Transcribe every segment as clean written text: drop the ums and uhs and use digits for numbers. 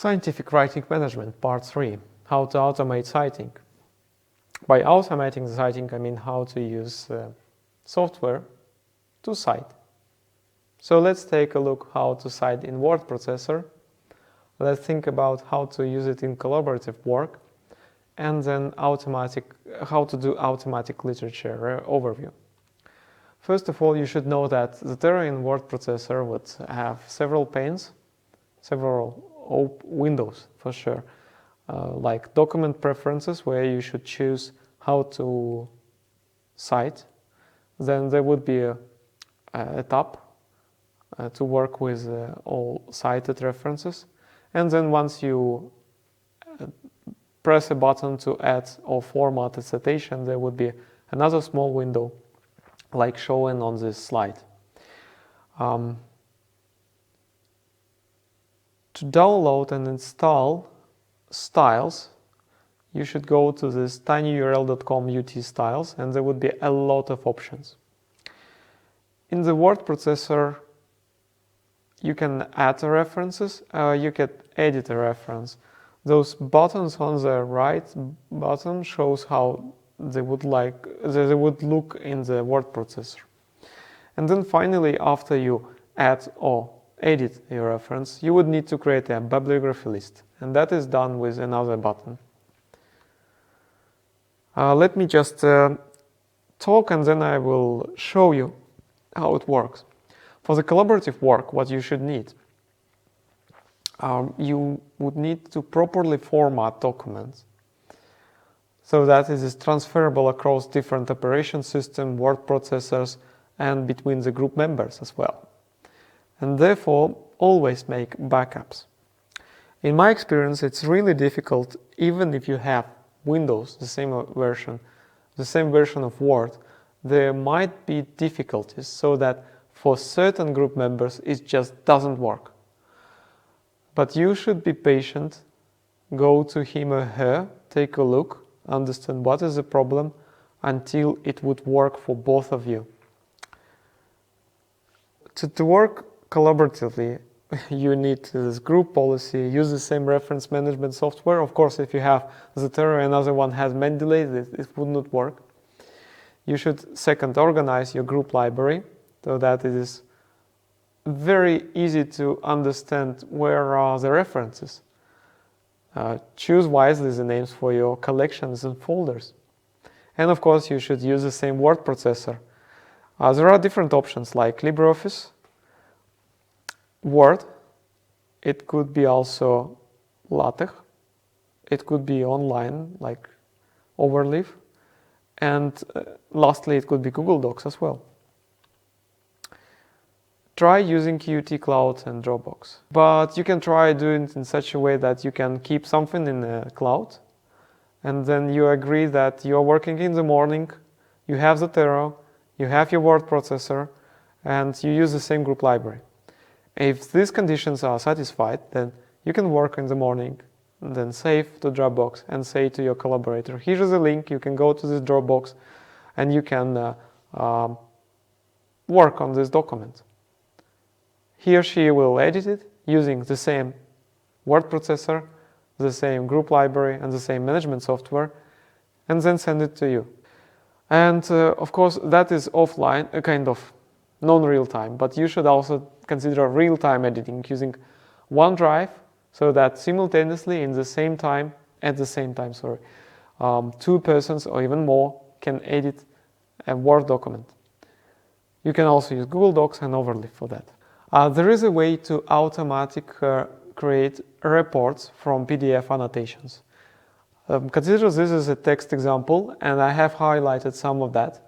Scientific Writing Management, Part 3. How to automate citing. By automating the citing, I mean how to use software to cite. So let's take a look how to cite in word processor. Let's think about how to use it in collaborative work, and then how to do automatic literature overview. First of all, you should know that the Zotero in word processor would have several panes, several windows for sure, like document preferences, where you should choose how to cite. Then there would be a tab to work with all cited references. And then once you press a button to add or format a citation, there would be another small window like shown on this slide. To download and install styles, you should go to this tinyurl.com ut-styles, and there would be a lot of options. In the word processor, you can add references, you can edit a reference. Those buttons on the right bottom shows how they would look in the word processor. And then finally, after you add or edit your reference, you would need to create a bibliography list, and that is done with another button. Let me just talk, and then I will show you how it works. For the collaborative work, what you should need, you would need to properly format documents so that it is transferable across different operation systems, word processors, and between the group members as well. And therefore, always make backups. In my experience, it's really difficult, even if you have Windows, the same version of Word, there might be difficulties so that for certain group members it just doesn't work. But you should be patient, go to him or her, take a look, understand what is the problem until it would work for both of you. To work collaboratively, you need this group policy, use the same reference management software. Of course, if you have Zotero and another one has Mendeley, it would not work. You should second organize your group library so that it is very easy to understand where are the references. Choose wisely the names for your collections and folders. And of course, you should use the same word processor. There are different options like LibreOffice, Word, it could be also LaTeX, it could be online like Overleaf, and lastly it could be Google Docs as well. Try using Qt Cloud and Dropbox, but you can try doing it in such a way that you can keep something in the cloud, and then you agree that you're working in the morning, you have Zotero, you have your word processor, and you use the same group library. If these conditions are satisfied, then you can work in the morning, and then save to Dropbox and say to your collaborator, here's the link, you can go to this Dropbox and you can work on this document. He or she will edit it using the same word processor, the same group library, and the same management software, and then send it to you. And of course, that is offline, a kind of non-real time, but you should also consider real-time editing using OneDrive so that simultaneously at the same time, two persons or even more can edit a Word document. You can also use Google Docs and Overleaf for that. There is a way to automatically create reports from PDF annotations. Consider this as a text example, and I have highlighted some of that.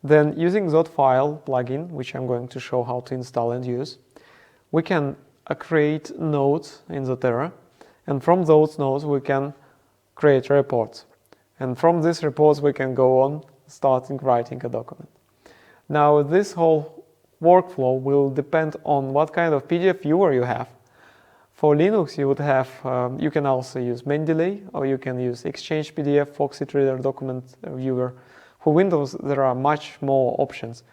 Then using Zotfile plugin, which I'm going to show how to install and use, we can create nodes in Zotero, and from those nodes we can create reports. And from these reports we can go on starting writing a document. Now this whole workflow will depend on what kind of PDF viewer you have. For Linux you would have, you can also use Mendeley, or you can use Exchange PDF, Foxit Reader document viewer. For Windows, there are much more options.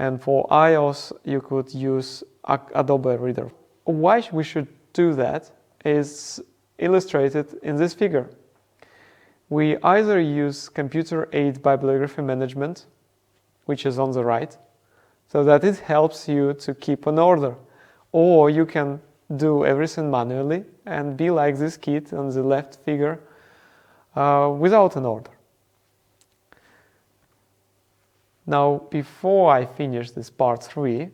And for iOS, you could use Adobe Reader. Why we should do that? is illustrated in this figure. We either use computer aided bibliography management, which is on the right, so that it helps you to keep an order, or you can do everything manually and be like this kid on the left figure without an order. Now, before I finish this part 3,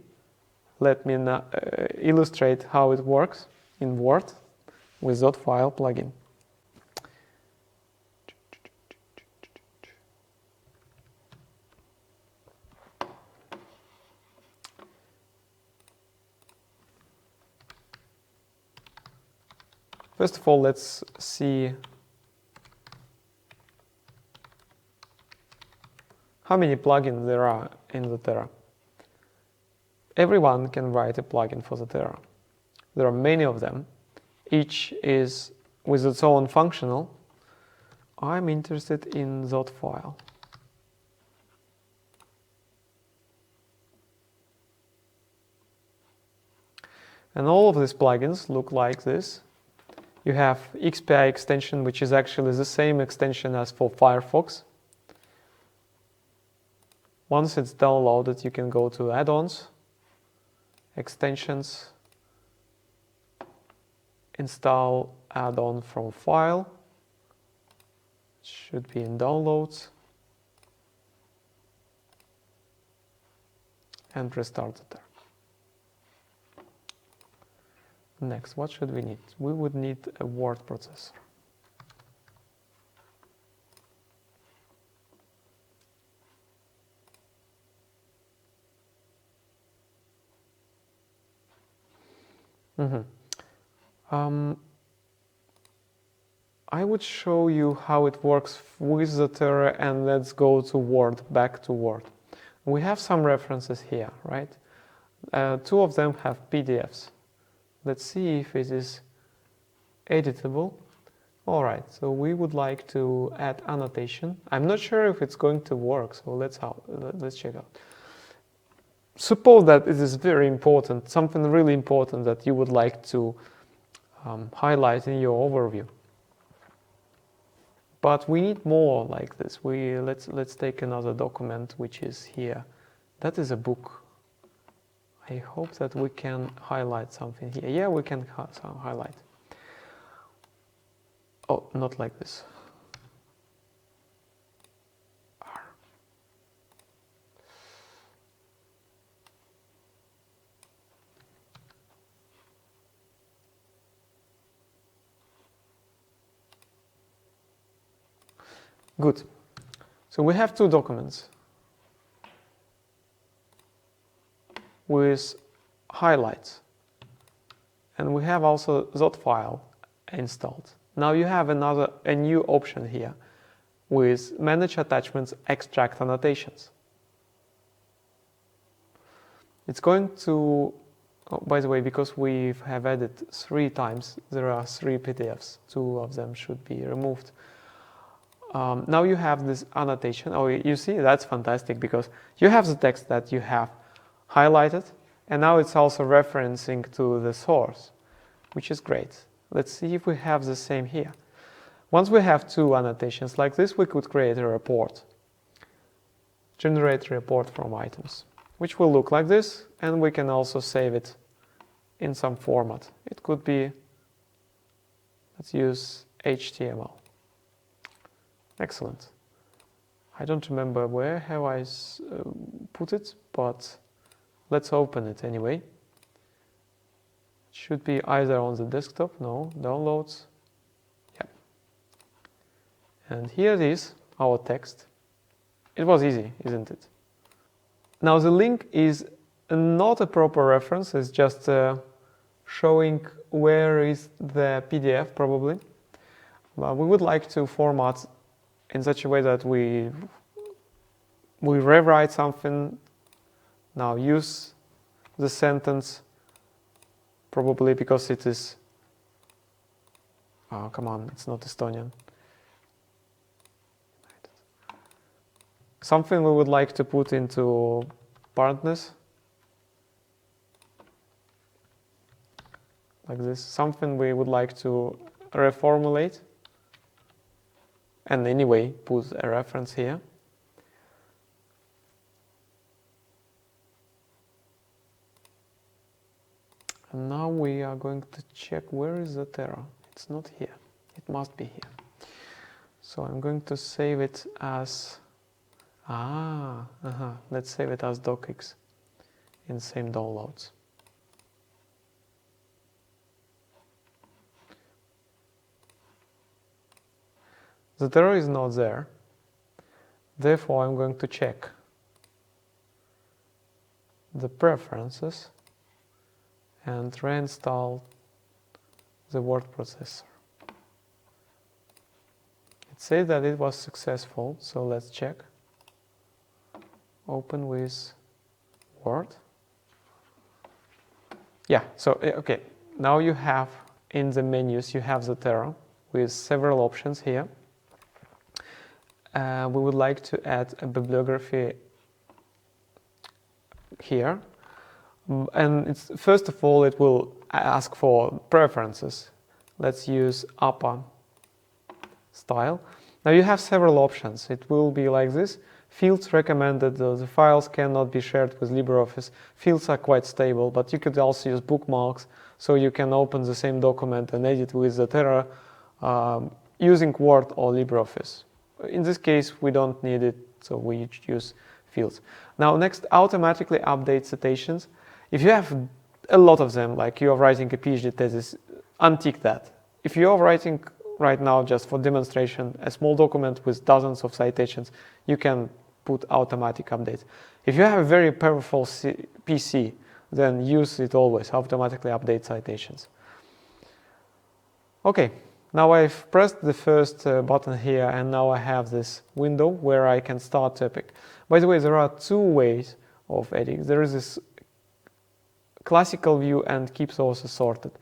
let me illustrate how it works in Word with Zotfile plugin. First of all, let's see how many plugins there are in Zotero. Everyone can write a plugin for Zotero. There are many of them. Each is with its own functional. I'm interested in Zotfile. And all of these plugins look like this. You have XPI extension, which is actually the same extension as for Firefox. Once it's downloaded, you can go to Add-ons, Extensions, install add-on from File. It should be in Downloads. And restart it there. Next, what should we need? We would need a word processor. I would show you how it works with Zotero, and let's go to Word, back to Word. We have some references here, right? 2 of them have PDFs. Let's see if it is editable. All right, so we would like to add annotation. I'm not sure if it's going to work, so let's check out. Suppose that it is very important, something really important that you would like to highlight in your overview. But we need more like this. Let's take another document which is here. That is a book. I hope that we can highlight something here. Yeah, we can highlight. Oh, not like this. R. Good. So we have 2 documents with highlights, and we have also Zotfile installed. Now you have a new option here with Manage Attachments, Extract Annotations. It's going to, oh, by the way, because we have added 3 times, there are 3 PDFs. 2 of them should be removed. Now you have this annotation. Oh, you see, that's fantastic, because you have the text that you have highlighted, and now it's also referencing to the source, which is great. Let's see if we have the same here. Once we have 2 annotations like this, we could create a report. Generate a report from items, which will look like this, and we can also save it in some format. It could be, let's use HTML. Excellent. I don't remember where have I put it, but let's open it anyway. It should be either on the desktop, no, downloads. Yeah. And here it is, our text. It was easy, isn't it? Now the link is not a proper reference, it's just showing where is the PDF probably. But we would like to format in such a way that we rewrite something. Now use the sentence, probably because it is, oh come on, it's not Estonian. Something we would like to put into parentheses. like this, something we would like to reformulate, and anyway put a reference here. And now we are going to check where is Zotero. It's not here. It must be here. So I'm going to save it as let's save it as docx in same downloads. Zotero is not there. Therefore, I'm going to check the preferences and reinstall the word processor. It says that it was successful, so let's check. Open with Word. Yeah, so okay, now you have in the menus, you have Zotero with several options here. We would like to add a bibliography here. And it's, first of all, it will ask for preferences. Let's use upper style. Now you have several options. It will be like this. Fields recommended, the files cannot be shared with LibreOffice. Fields are quite stable, but you could also use bookmarks, so you can open the same document and edit with Zotero using Word or LibreOffice. In this case, we don't need it, so we use fields. Now next, automatically update citations. If you have a lot of them, like you are writing a PhD thesis, untick that. If you are writing right now, just for demonstration, a small document with dozens of citations, you can put automatic updates. If you have a very powerful PC, then use it always, automatically update citations. Okay, now I've pressed the first button here, and now I have this window where I can start topic. By the way, there are two ways of editing. There is this classical view and keep sources sorted.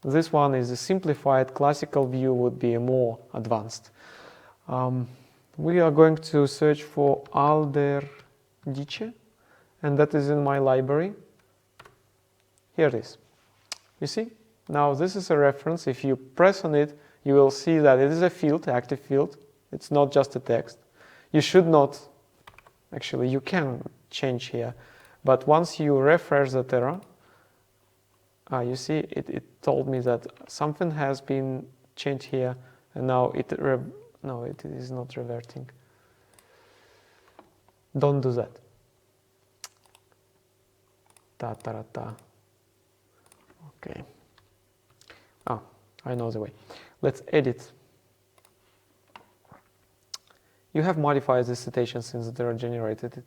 This one is a simplified. Classical view would be more advanced. We are going to search for Alderdice, and that is in my library. Here it is. You see? Now this is a reference. If you press on it, you will see that it is a field, active field. It's not just a text. You should not, actually you can change here, but once you refresh Zotero, you see it told me that something has been changed here, and now no, it is not reverting. Don't do that. Okay. I know the way. Let's edit. You have modified the citations since they are generated.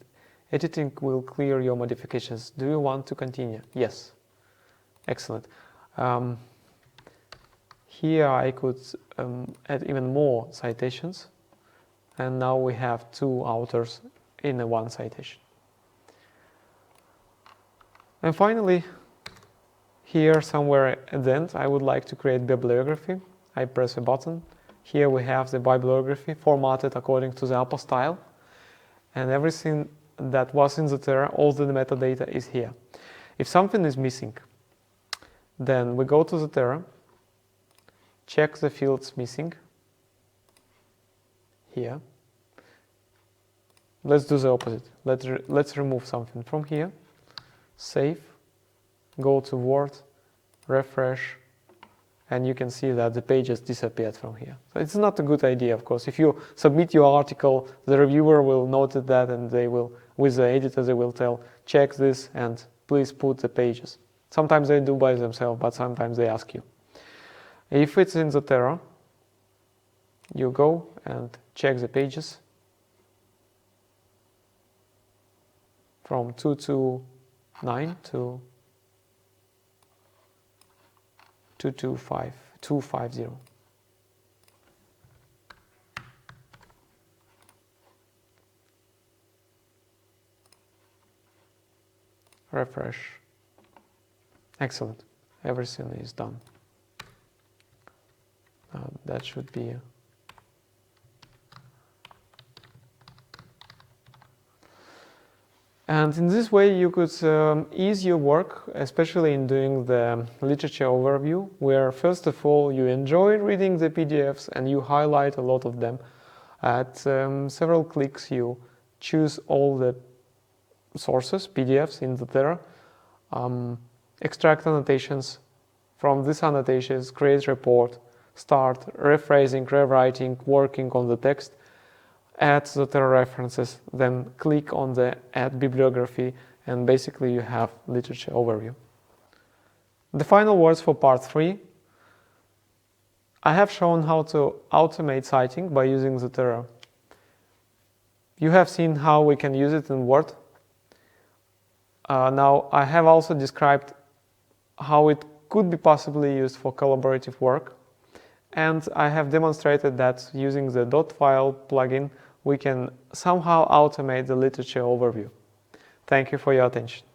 Editing will clear your modifications. Do you want to continue? Yes. Excellent. Here I could add even more citations, and now we have two authors in one citation. And finally, here somewhere at the end, I would like to create bibliography. I press a button. Here we have the bibliography formatted according to the upper style, and everything that was in Zotero, all the metadata is here. If something is missing, then we go to Zotero, check the fields missing here. Let's do the opposite. Let's remove something from here, save, go to Word, refresh, and you can see that the pages disappeared from here. So it's not a good idea, of course. If you submit your article, the reviewer will note that, and they will, with the editor, they will tell, check this and please put the pages. Sometimes they do by themselves, but sometimes they ask you. If it's in Zotero, you go and check the pages from 229 to 250. Refresh. Excellent. Everything is done. That should be And in this way you could ease your work, especially in doing the literature overview, where first of all you enjoy reading the PDFs and you highlight a lot of them. At several clicks you choose all the sources, PDFs in Zotero, extract annotations. From these annotations, create report, start rephrasing, rewriting, working on the text, add Zotero references, then click on the Add Bibliography, and basically you have literature overview. The final words for part 3. I have shown how to automate citing by using Zotero. You have seen how we can use it in Word. Now I have also described how it could be possibly used for collaborative work, and I have demonstrated that using the .file plugin we can somehow automate the literature overview. Thank you for your attention.